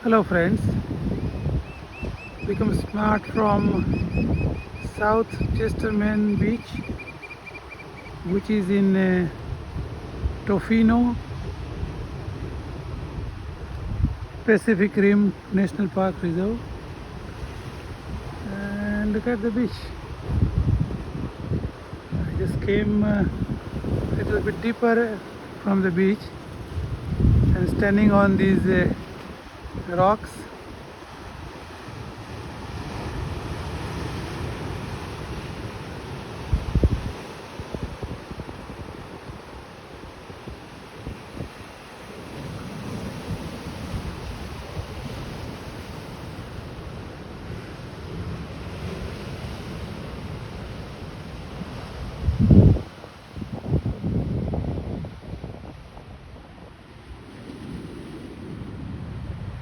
Hello friends, become smart from South Chesterman Beach, which is in Tofino, Pacific Rim National Park Reserve. And look at the beach. I just came a little bit deeper from the beach and standing on these rocks.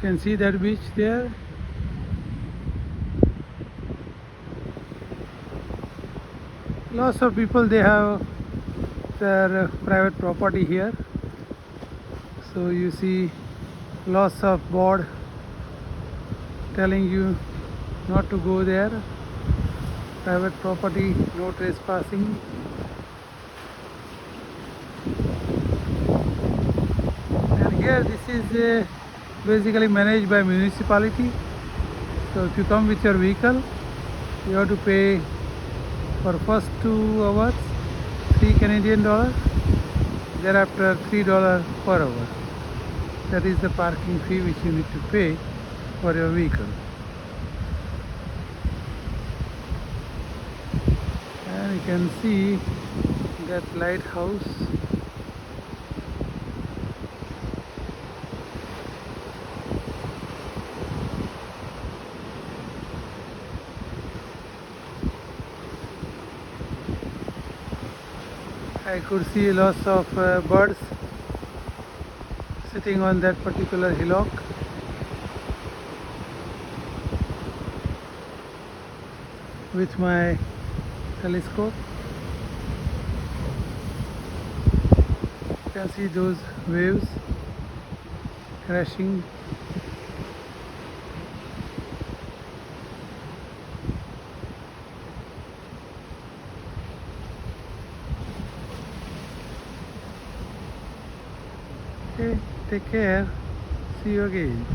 You can see that beach there. Lots of people, they have their private property here. So you see lots of board telling you not to go there. Private property, no trespassing. And here this is basically managed by municipality. So if you come with your vehicle, you have to pay for first 2 hours $3 Canadian, thereafter $3 per hour. That is the parking fee which you need to pay for your vehicle. And you can see that lighthouse. I could see lots of birds sitting on that particular hillock. With my telescope, you can see those waves crashing. Okay, take care. See you again.